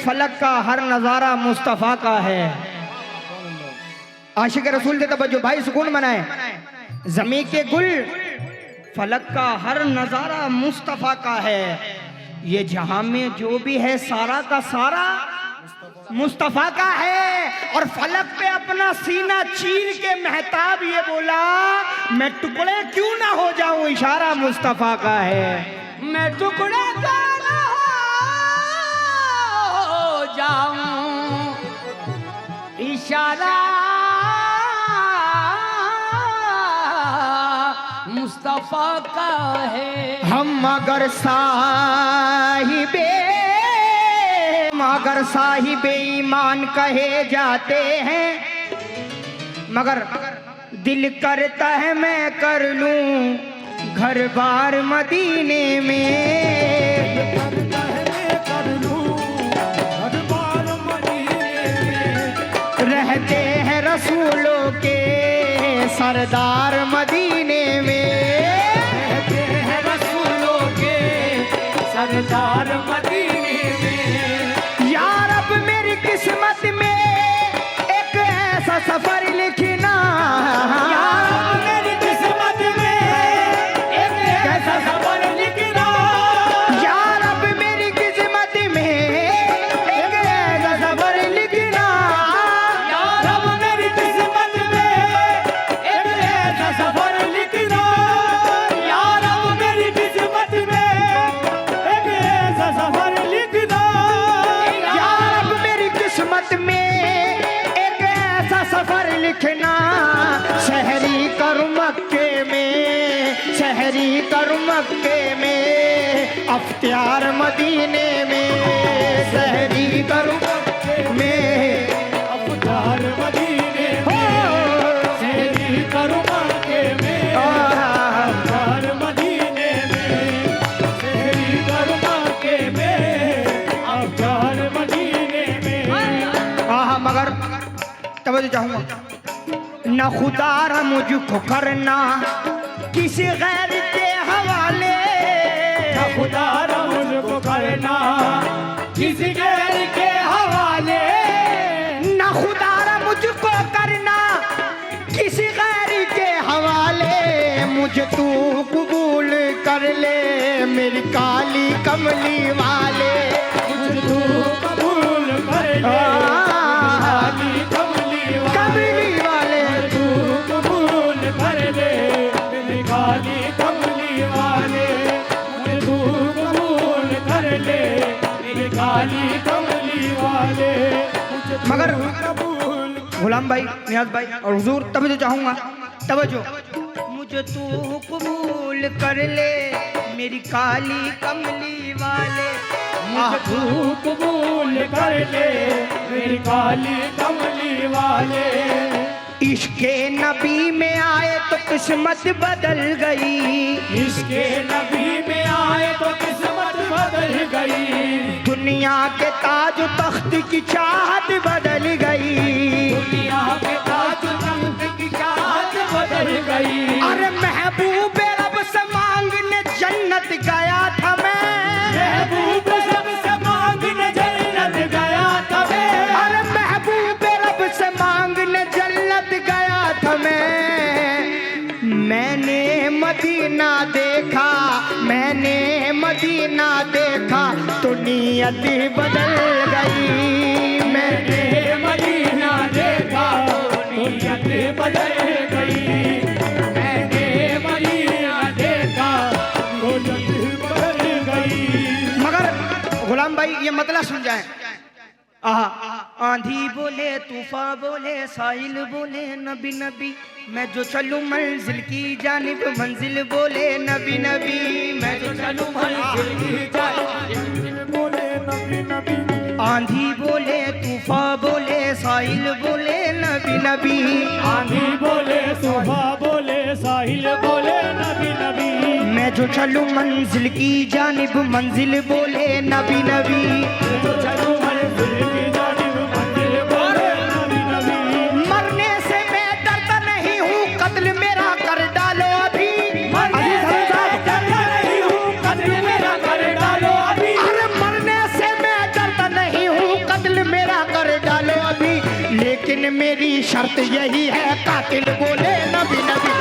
फलक का हर नजारा मुस्तफा का है। आशिक रसूल दे तवज्जो भाई, सुकून मनाए। ज़मीं के गुल फलक का हर नजारा मुस्तफा का है। ये जहां में जो भी है सारा का सारा मुस्तफा का है। और फलक पे अपना सीना चीर के महताब ये बोला, मैं टुकड़े क्यों ना हो जाऊं, इशारा मुस्तफा का है। मैं टुकड़े क्यों ना हो जाऊं, इशारा मुस्तफा का है। हम मगर साहिबे ईमान कहे जाते हैं, मगर दिल करता है मैं कर लूं घर बार मदीने में। रहते हैं रसूलों के सरदार मदीने में। रहते हैं रसूलों के सरदार मदीने में। यार अब मेरी किस्मत में एक ऐसा सफर लिखना, यार अब मेरी किस्मत में एक ऐसा सफर लिखना। यार अब मेरी किस्मत में एक ऐसा सफर लिखना। यार अब मेरी किस्मत में एक ऐसा सफर लिखना। यार अब मेरी किस्मत में एक ऐसा सफर लिखना। यार अब मेरी किस्मत में एक ऐसा सफर लिखना। शहरी करूं मक्के में, शहरी करूं मक्के में, अख्तियार मदीने में। शहरी करूं मक्के में, अफ्तार मदीने में। शहरी करूं मक्के में, अफ्तार मदीने में। शहरी करूं मक्के में, अफ्तार मदीने में। हाँ मगर तवज्जो चाहूंगा, न खुदारा मुझको करना किसी गैर के हवाले। न खुदारा मुझको करना किसी गैर के हवाले। न खुदारा मुझको करना किसी गैर के हवाले। मुझे तू कबूल कर ले मेरी काली कमली वाले। मुझे तू कबूल कर ले काली कमली वाले। तू कबूल कर ले मेरी काली कमली वाले। मुझे तू कबूल कर ले मेरी काली कमली वाले। मगर कबूल गुलाम भाई, नियाज भाई और हुजूर तवज्जो चाहूंगा, तवज्जो। मुझे तू कबूल कर ले मेरी काली कमली वाले। मुझे तू कबूल कर ले मेरी काली कमली वाले। इश्के नबी में आए तो किस्मत बदल गई। इसके नबी में आए तो किस्मत बदल गई। दुनिया के ताज तख्त की चाहत बदल गई। दुनिया के ताज तख्त की चाहत बदल गई। अरे महबूब रब से मांगने जन्नत गया था मैं। महबूब सबसे मांगने जन्नत गया था मैं। अरे महबूब रब से मांगने जन्नत गया था मैंने मदीना देखा, मैंने मदीना देखा तो नियत बदल गई। मैंने मदीना देखा तो नियत बदल गई। मैंने मदीना देखा तो नियत बदल गई। मगर गुलाम भाई ये मतलब सुन जाए। आहा, आंधी बोले तूफान बोले साहिल बोले नबी नबी, मैं जो चलूं मंजिल की जानिब मंजिल बोले नबी नबी। मैं जो चलूं मंजिल की जानिब बोले नबी नबी। आंधी बोले तूफान बोले साहिल बोले नबी नबी। आंधी बोले तूफान बोले साहिल बोले नबी नबी। मैं जो चलूं मंजिल की जानिब मंजिल बोले नबी नबी। जो चलूं मंजिल की जानिब मंजिल बोले नबी नबी। मरने से मैं डरता नहीं हूँ, कत्ल मेरा कर डालो अभी। मरने से मैं डरता नहीं हूँ, कत्ल मेरा कर डालो अभी। अरे मरने से मैं डरता नहीं हूँ, लेकिन मेरी शर्त यही है, कातिल बोले नबी नबी।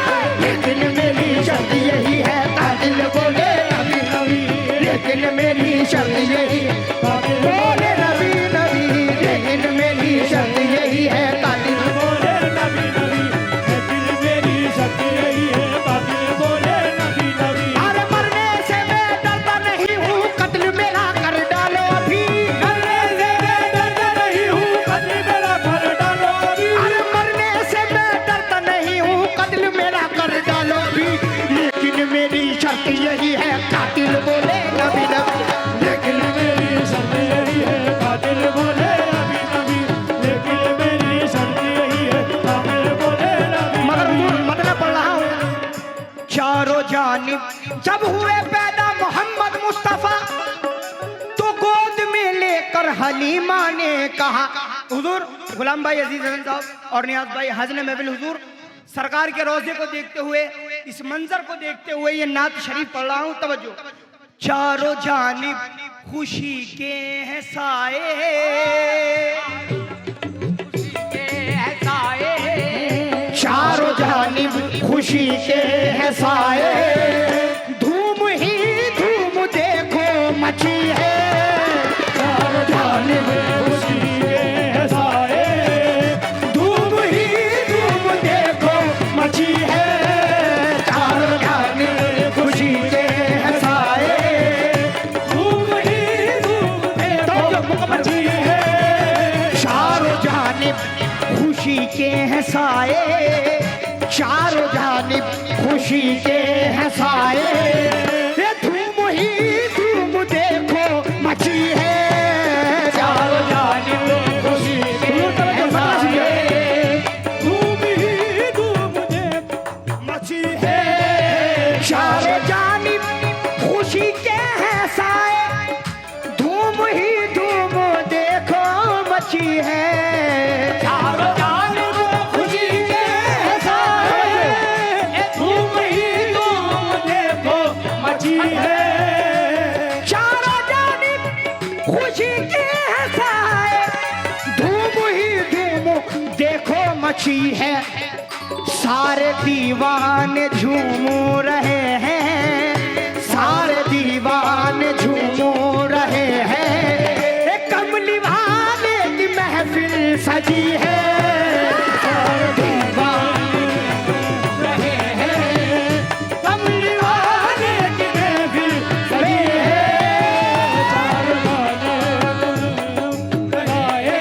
लेकिन मेरी शर्त यही है, कातिल बोले नबी नबी। लेकिन मेरी शर्त यही है, कातिल बोले नबी नबी। लेकिन मेरी शर्त यही है, कातिल बोले नबी नबी। लेकिन मेरी शर्त यही है, कातिल बोले नबी नबी। अरे मरने से मैं डरता नहीं हूँ, कत्ल मेरा कर डालो अभी। मरने से मैं डरता नहीं हूँ, कत्ल मेरा कर डालो अभी। अरे मरने से मैं डरता नहीं हूँ, कत्ल मेरा कर डालो अभी। लेकिन मेरी शर्त यही है, कातिल बोले नबी नबी। लेकिन मेरी शर्त यही है, कातिल बोले नबी नबी। लेकिन मेरी शर्त यही है, कातिल बोले नबी मगर नबी। मतलब पढ़ रहा हूँ। चारों जानिब जब हुए पैदा मोहम्मद मुस्तफा, तो गोद में लेकर हलीमा ने कहा। हुजूर गुलाम भाई, अजीज हसन साहब और नियाज भाई, हजन महफिल हुजूर सरकार के रोजे को देखते हुए, इस मंजर को देखते हुए ये नात शरीफ पढ़ रहा हूँ, तवज्जो। चारों जानिब खुशी के हैं साए, चारों जानिब खुशी के हैं साए। धूम ही धूम देखो मची है, चारों जानिब खुशी के हैं साए। धूम ही धूम देखो मची है। चारों जानिब खुशी के हैं साए। धूम ही धूम देखो मची है। चारों जानिब खुशी के हैं साए, चारों जानिब खुशी के हैं साए। ये धूम ही धूम देखो मची है। चारों जानिब खुशी के हैं साए। धूम ही धूम देखो मची है। चारों जानिब खुशी के हैं साए, धूम ही धूम देखो मची है। चारों जानिब खुशी के हैं साए। धूम ही धूम देखो मची है। चारों जानिब खुशी के हैं साए, धूम ही धूम देखो मची है। सारे दीवाने झूम रहे हैं, सारे दीवाने झूम रहे हैं। एक कमली वाले की महफिल सजी है। सारे दीवाने रहे हैं, कमली वाले की महफिल सजी है। चारों जानिब लगाए,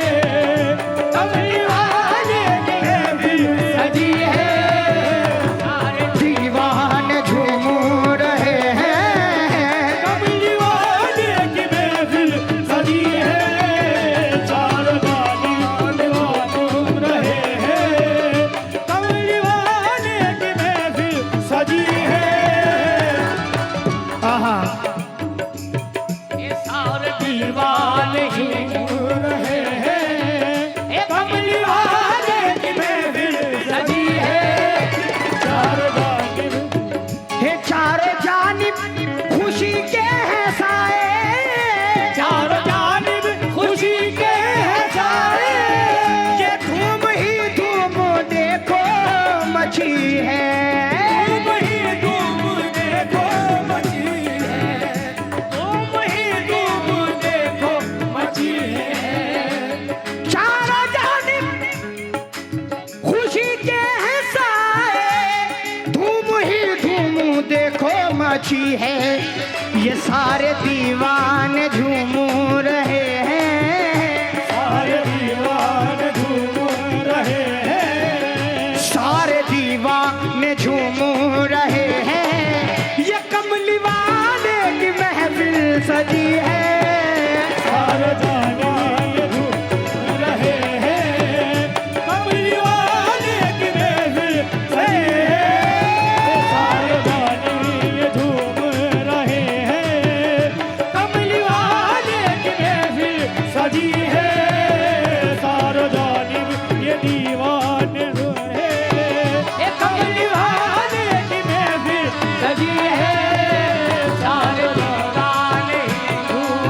कमली वाले की महफिल सजी है। दीवाने झूम रहे हैं, कमली वाले की महफिल सजी है। चारों जानिब झूम रहे हैं, कमली वाले की महफिल सजी है। आहा ये सारे दीवाने ही घूम रहे हैं, कमली वाले की महफिल सजी है। चारों जानिब हे चारों जानिब खुशी के हैं साए, चारों जानिब खुशी के हैं साए। ये धूम ही धूम देखो मची है। धूम ही धूम देखो मची है। धूम ही धूम देखो मची है। चारों जानिब खुशी के हैं साए, धूम ही धूम देखो मची है। ये सारे दीवाने झूम रहे हैं, सारे दीवाने झूम रहे हैं। सारे दीवाने झूम रहे हैं। ये कमली वाले की महफिल सजी है। सारे दीवाने झूम रहे हैं, कमली वाले की महफिल सजी है। सारे दीवाने झूम रहे हैं, कमली वाले की महफिल सजी है। सारे जानिब ये दीवाने झूम रहे हैं, कमली वाले की महफिल सजी है। सारे दीवाने झूम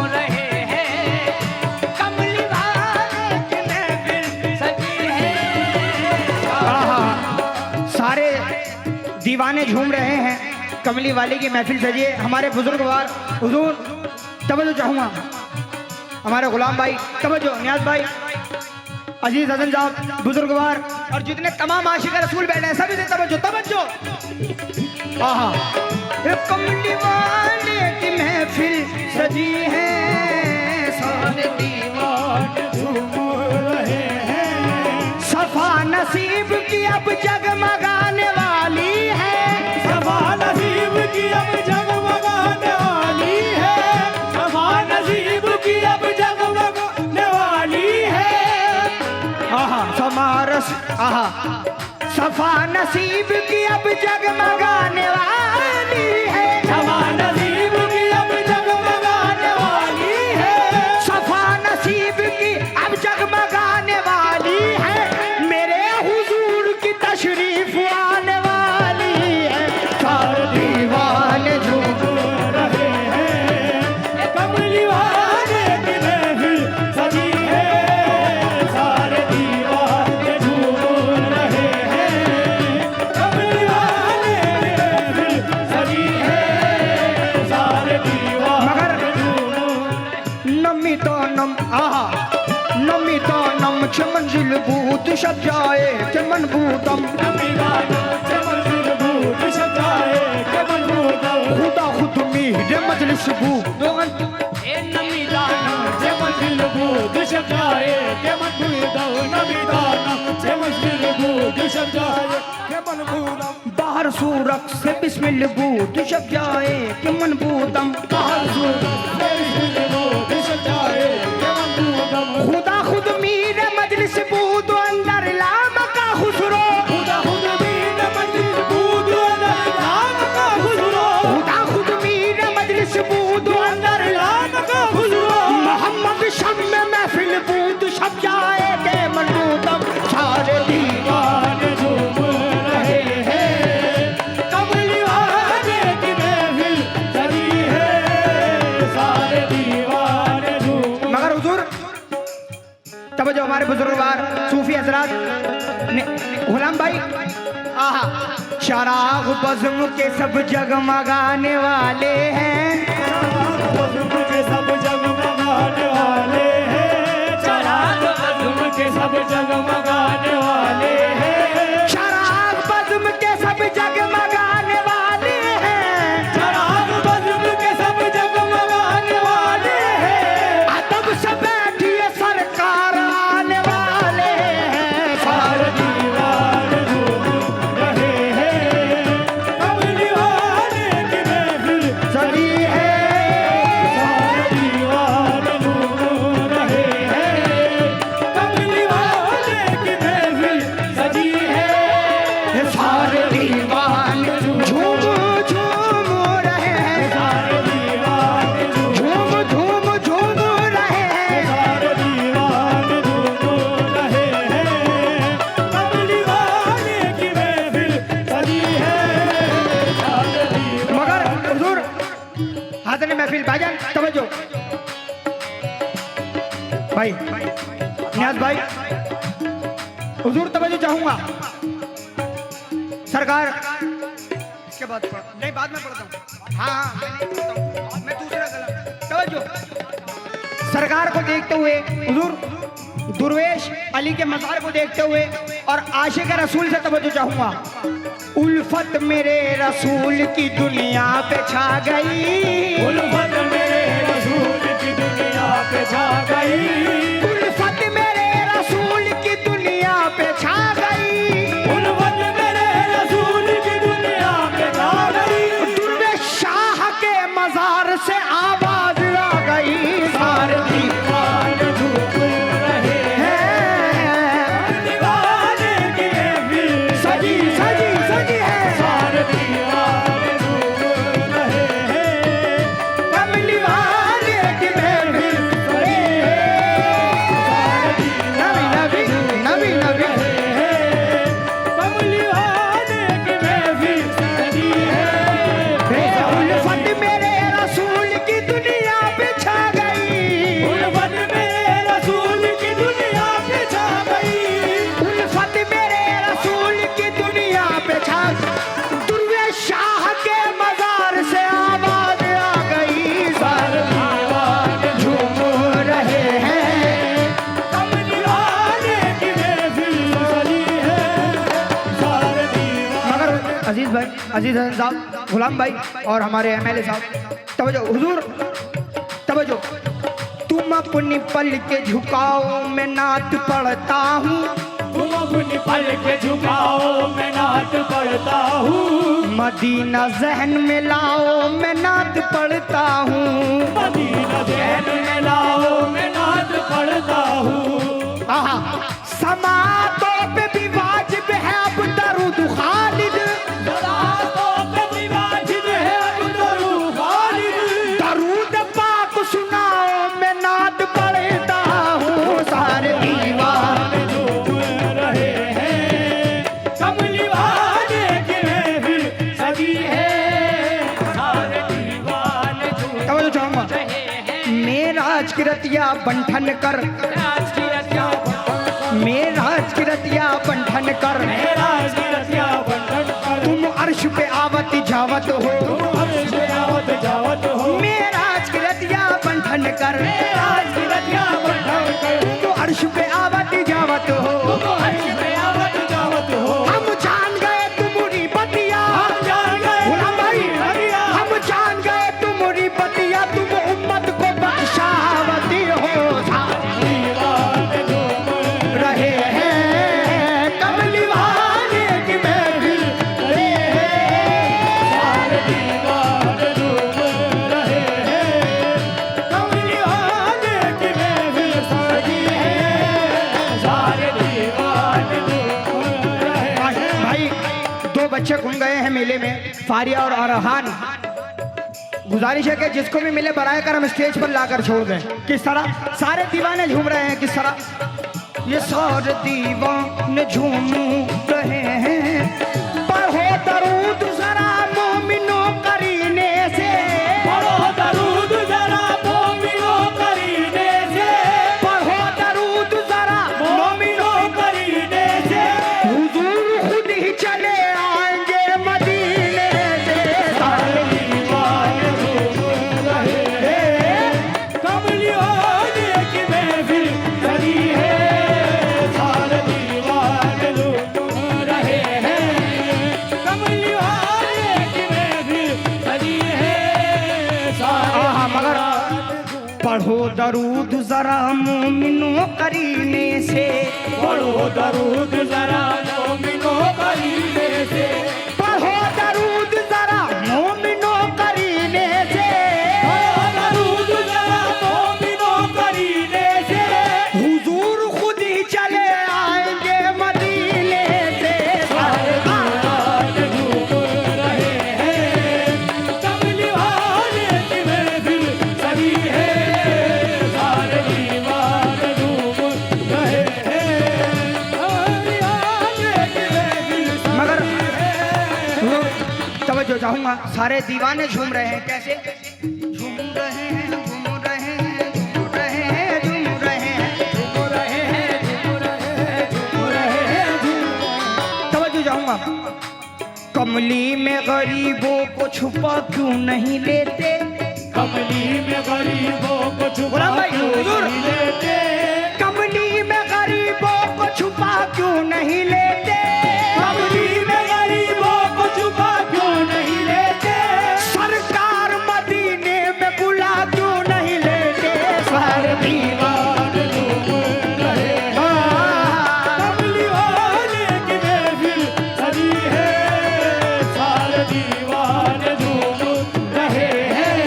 दीवाने झूम रहे हैं, कमली वाले की महफिल सजिए। हमारे बुजुर्गवार हुजूर तवज्जो चाहूँगा, हमारे गुलाम भाई तवज्जो, नियाज भाई, अजीज हसन साहब, बुजुर्गवार और जितने तमाम आशिक रसूल बैठे हैं सभी से तवज्जो तवज्जो। आहा, ये कमली वाले की महफिल सजी है, सारे दीवाने झूम रहे हैं। सफा नसीब की अब जगमगाने वाली है, सफा नसीब की अब जगमगाने वाली है, सफा नसीब की अब जगमगाने वाली है। आहा समारस, आहा सफा नसीब की अब जगमगाने वाली है, सफा नसीब की अब जगमगाने वाली है, सफा नसीब की अब जगमगाने वाली है, मेरे हुजूर की तशरीफ आने वाली है, सारे दीवाने झूम रहे हैं। कमली वाले की महफिल सजी है, सारे दीवाने झूम रहे हैं। कमली वाले की महफिल सजी है, सारे दीवाने झूम। नमी तो नम, आहा नमी तो नम चमंजिल बूत शब जाए चमन बूतम, खुदा खुद मीर मजलिस बू बाहर सूरक से बिस्मिल बूत शब जाए कि मन बूतम, खुदा खुद मीर मजलिस बूत अंदर लाम का खुसरो, खुदा खुद मीर मजलिस बूत अंदर लाम का खुसरो, मोहम्मद शम में महफिल बूत शब जाए के मन बूतम, सारे दीवाने झूम रहे हैं। कमली वाले की महफिल सजी है, सारे दीवाने झूम। मगर हुजूर तब जो हमारे बुजुर्गवार सूफी हजरात गुलाम भाई, आहा शराब बज़्म के सब जगमगाने वाले हैं, बज़्म के सब जगमगाने वाले हैं, चराग बज़्म के सब जगमगाने वाले हैं, शराब बज़्म के सब जगमगाने वाले हैं, चराग बज़्म के सब जगमगाने वाले हैं। अदब से बैठिए सरकार आने वाले हैं, सारे दीवाने झूम रहे हैं। कमली वाले की महफिल सजी है, सारे दीवाने झूम रहे हैं। कमली वाले की महफिल सजी है, सारे दीवाने झूम झूम रहे हैं, सारे दीवाने झूम झूम झूम रहे हैं, सारे दीवाने झूम रहे हैं। कमली वाले की महफिल सजी है, सारे दीवाने। मगर हुजूर हाज़िर महफिल भाईजान तवज्जो भाई, नियाज भाई, हुजूर तवज्जो चाहूंगा। सरकार इसके बाद नहीं, बाद में पढ़ता हूँ, हाँ मैं नहीं पढ़ता हूँ, मैं दूसरा कलम तवज्जो। सरकार को देखते हुए हुजूर दुर्वेश अली के मज़ार को देखते हुए और आशिक रसूल से तवज्जो चाहूंगा। उल्फत मेरे रसूल की दुनिया पे छा गई, उल्फत मेरे रसूल की दुनिया पे छा गई, उल्फत मेरे रसूल की दुनिया पे छा गई, उल्फत मेरे रसूल की दुनिया पे छा गई। दुर्वेश शाह के मज़ार से आवाज आ गई, सारे दीवाने झूम रहे हैं, दीवाने की महफिल सजी सजी सजी है, सारे दीवाने झूम रहे हैं। कमली वाले की महफिल सजी है, नबी नबी नबी नबी, कमली वाले की महफिल सजी है, उल्फत मेरे रसूल की अजीज हसन साहब, गुलाम भाई और हमारे MLA साहब, तवज्जो हुजूर, तवज्जो। तुम अपनी पल के झुकाओ मैं नात पढ़ता हूँ, तुम अपनी पल के झुकाओ मैं नात पढ़ता हूँ, मदीना जहन में लाओ मैं नात पढ़ता हूँ, मदीना जहन में लाओ मैं नात पढ़ता हूँ। आहा, समातों पे भी वाजिब है अब दरूद खालिद, समातों पे भी वाजिब है अब दरूद खालिद, दरूद पाक सुनाओ मैं नात पढ़ता हूँ। सारे दीवाने झूम रहे हैं, कमली वाले की महफिल सजी है, सारे दीवाने झूम तवज्जो चाहूंगा। रहे हैं। मेराज की रतिया बंठन कर, आज की रतिया मेराज की रतिया बंठन कर, मेराज की रतिया बंधन कर, तुम अर्श पे आवत जावत हो, तुम अर्श पे आवत जावत हो, मेराज की रतिया बंठन कर, मेराज की रतिया बंधन कर, तुम अर्श पे आवत जावत हो, तुम अर्श पे आवत जावत हो। हम जान गए तुम्हारी बतिया, हम जान गए गुलाम भाई, बतिया, हम जान गए तुम्हारी बतिया, तुम उम्मत को बख्शावती हो। दीवाने झूम रहे हैं कमली वाले की महफिल, रहे हैं, सारे दीवाने झूम रहे हैं, कमली वाले की महफिल सजी है, सारे दीवाने झूम रहे हैं। भाई, दो बच्चे घूम गए हैं मेले में, फारिया और अरहान। गुजारिश है कि जिसको भी मिले बराए कर हम स्टेज पर लाकर छोड़ दें। किस तरह सारे दीवाने झूम रहे हैं, किस तरह ये सारे दीवाने झूम रहे हैं। पढ़ो दरूद जरा मोमिनो करीने से, पढ़ो दरूद जरा मोमिनो करीने से, पढ़ो दरूद जरा मोमिनो करीने से, हुजूर खुद ही चले आएंगे मदीने से। सारे दीवाने झूम रहे हैं, कमली वाले की महफिल सजी है, सारे दीवाने झूम रहे हैं, कमली वाले की महफिल सजी है, सारे आहा, मगर पढ़ो दरूद जरा मोमिनो करीने से, पढ़ो दरूद जरा मोमिनो करीने से, पढ़ो दरूद जरा मोमिनो करीने से। पढ़ो दरूद जरा मोमिनो करीने से, हुजूर खुद ही चले आएंगे मदीने से। सारे दीवाने झूम रहे हैं, कमली वाले की महफिल सजी है, सारे दीवाने झूम रहे हैं, कमली वाले की महफिल मगर सजी है। तवज्जो चाहूंगा, सारे दीवाने झूम रहे हैं। कैसे झूम रहे हैं, झूम रहे हैं, झूम रहे हैं, झूम रहे हैं, झूम रहे हैं, झूम रहे हैं, झूम रहे हैं, झूम तवज्जो चाहूंगा। कमली में गरीबों को छुपा क्यों नहीं लेते, कमली में गरीबों को छुपा गुलाम भाई, क्यों हुजूर। नहीं लेते, कमली में गरीबों को छुपा क्यों नहीं लेते, कमली में गरीबों को छुपा क्यों नहीं लेते, सरकार मदीने में बुला क्यों नहीं लेते। सारे दीवाने झूम रहे हैं, कमली वाले की महफिल सजी है, सारे दीवाने झूम रहे हैं,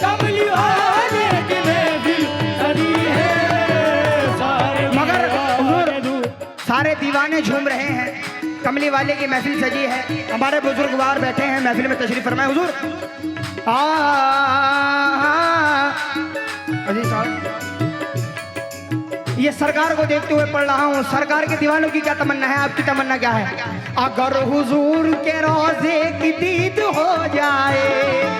कमली वाले की महफिल सजी है, सारे मगर दीवाने झूम सारे दीवाने झूम रहे हैं, कमली वाले की महफिल सजी है। हमारे बुजुर्गवार बैठे हैं महफिल में, तशरीफ फरमाए हुजूर। अजीज साहब, ये सरकार को देखते हुए पढ़ रहा हूँ। सरकार के दीवानों की क्या तमन्ना है, आपकी तमन्ना क्या है? अगर हुजूर के रोजे की दीद हो जाए,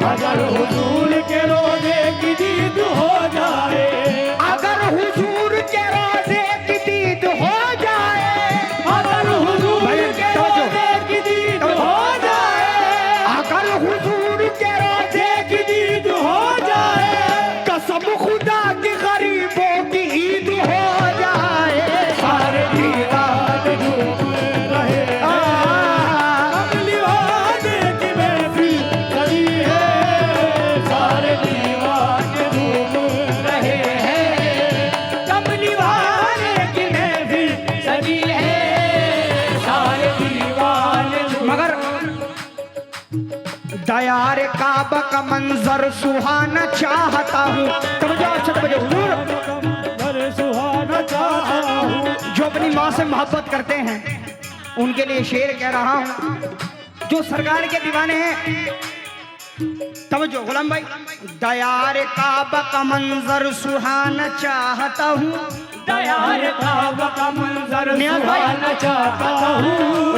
अगर हुजूर के रोजे की दीद हो जाए, अगर हुजूर के रोजे की दीद हो जाए, अगर हुजूर भाई, के तवज्जो। रोजे की दीद हो जाए, अगर हुजूर के रोजे की दीद हो जाए, कसम खुदा की गरीबों की ईद हो जाए। सारे दीवाने झूम रहे हैं, कमली वाले दयार काबा का मंजर सुहाना चाहता हूँ। समझो अच्छा समझो हुजूर, मंजर सुहाना चाहता हूँ। जो अपनी माँ से मोहब्बत करते हैं उनके लिए शेर कह रहा हूँ। जो सरकार के दीवाने हैं, समझो गुलाम भाई, दयार काबा का मंजर सुहाना चाहता हूँ। दयार काबा का मंजर नियाज़ भाई। सुहाना चाहता हूँ।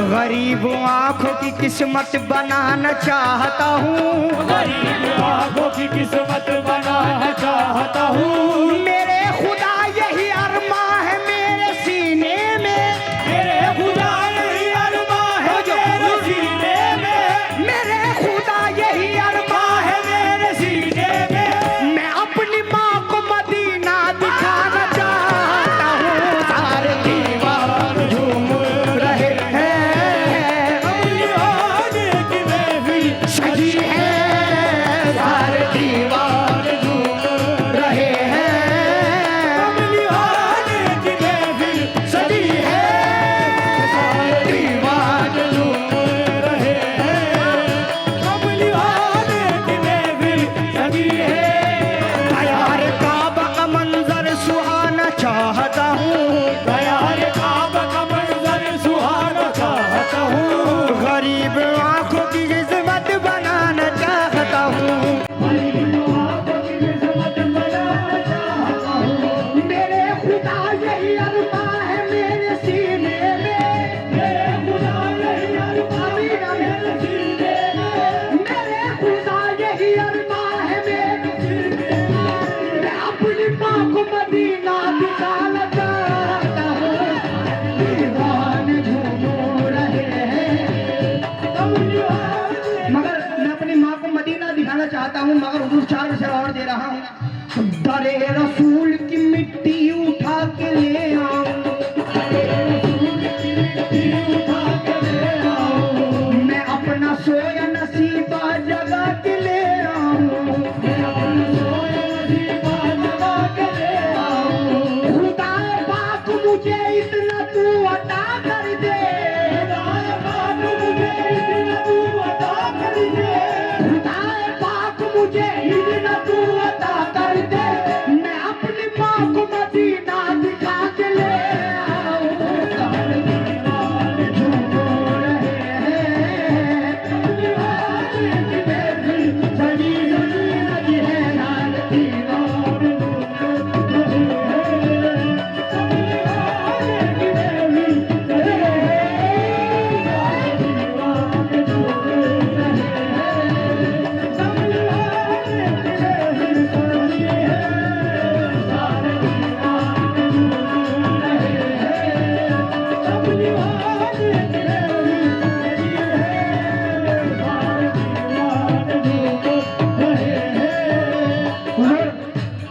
गरीब आंखों की किस्मत बनाना चाहता हूँ। गरीब आंखों की किस्मत बनाना चाहता हूँ। मेरे खुदा यही अरमा है मेरे सीने में। मेरे खुदा यही अरमा है मेरे सीने में। मेरे खुदा यही अरमा है मेरे सीने में। मैं अपनी माँ को मदीना दिखाना चाहता हूँ। सारे दीवार झूम रहे हैं, अपनी आने की महफिल सजी है। सारे दीवार झूम रहे हैं, अपनी आने की महफिल सजी है। सारे दीवार झूम रहे हैं। अपनी आने की महफिल सजी है। दयार काबा का मंजर सुहाना चाहता हूँ। दयार काबा का मंजर सुहाना चाहता हूँ। गरीब आंखों की किस्मत बनाना चाहता हूँ। मेरे खुदा यही अरमा है मेरे सीने में। मेरे खुदा यही अरमा है मेरे सीने में। मेरे खुदा यही अरमा है मेरे सीने में। मैं अपनी माँ को मदीना दिखाना चाहता हूँ। दीवाने झूम रहे हैं, मगर मैं अपनी माँ को मदीना दिखाना चाहता हूँ। मगर हुजूर 4 बजे और दे रहा हूँ। दरे रसूल की मिट्टी उठा के ले आऊं। मैं अपना सोया नसीबा जगा के ले आऊं। खुदा पाक मुझे इतना तू अता कर दे। खुदा पाक मुझे इतना तू अता कर दे। मैं अपनी माँ को मदीना दिखा के ले आऊं। सारे दीवार झूम रहे हैं, सजी सजी है। सारे दीवार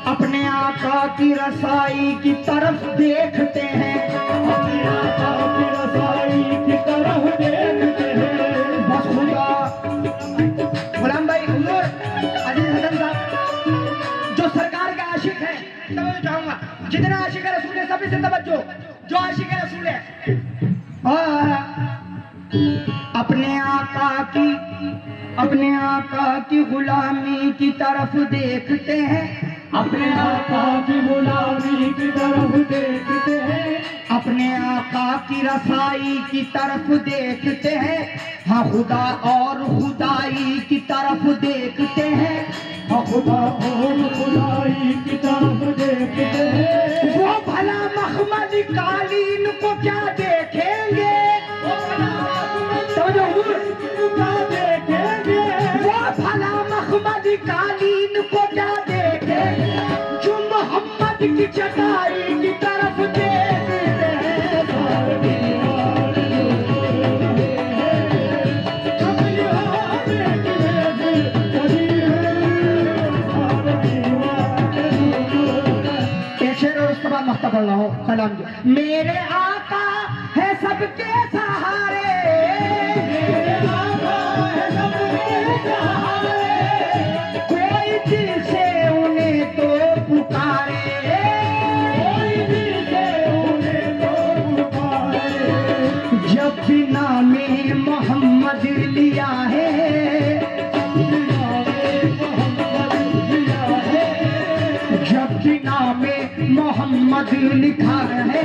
अपने आका की रसाई की तरफ देखते हैं। अपनी आका की रसाई की तरफ देखते हैं। बस खुदा गुलाम भाई, हुजूर अजीज हसन साहब जो सरकार का आशिक है, तवज्जो चाहूंगा। जितना आशिक है रसूल है सभी से तवज्जो। जो आशिक है रसूल है अपने आका की गुलामी की तरफ देखते हैं। अपने आका की गुलामी की तरफ देखते हैं। अपने आका की रसाई की तरफ देखते हैं। हाँ खुदा और खुदाई की तरफ देखते हैं। हाँ खुदा और खुदाई की तरफ देखते हैं। वो भला मखमली कालीन को क्या देखेंगे। समझो हुजूर, क्या देखेंगे। वो भला मखमली कालीन को क्या देखेंगे जो मोहम्मद की चटाई की तरफ देखते हैं। सारे दीवार अपनी आने की महफिल सजी है। सारे दीवार एक शेर और उसके बाद मख्ता पढ़ रहा हूँ कलाम जी। मेरे आका है सबके सहारे। मेरे आका है सबके सहारे। कोई दिल से उन्हें तो पुकारे। कोई दिल से उन्हें तो पुकारे। जब भी नामे मोहम्मद लिया है मोहम्मद लिखा है,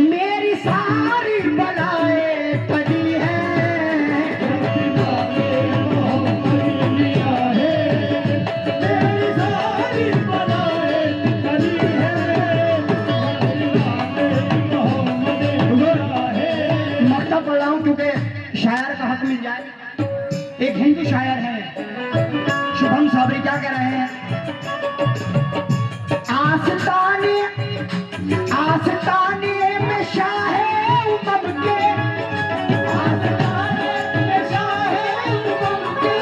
मेरी सारी बलाएं कदी है। मकता पढ़ रहा हूं क्योंकि शायर का हक मिल जाए। एक हिंदी शायर है शुभम साबरी, क्या कह रहे हैं? आस्ताने आस्ताने में शाहे उमम के, आस्ताने में शाहे उमम के,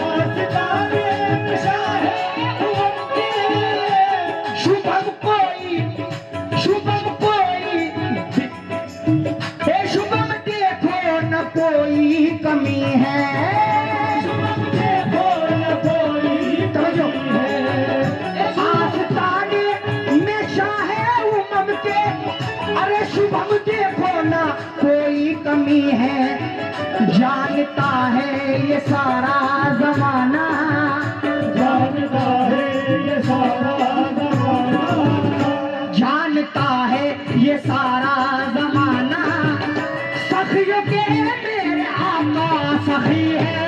आस्ताने में शाहे उमम के। शुभम कोई हे शुभम देखो न कोई कमी है, शुभम देखो न कोई कमी है। आस्ताने में शाहे उमम के, अरे शुभम देखो ना कोई कमी है। जानता है ये सारा जमाना, जानता है ये सारा जमाना, जानता है ये सारा जमाना। सखियों के मेरे आका सखी है,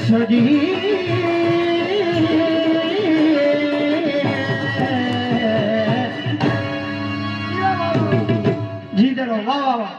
सजी जी दरो, वाह वाह वाह।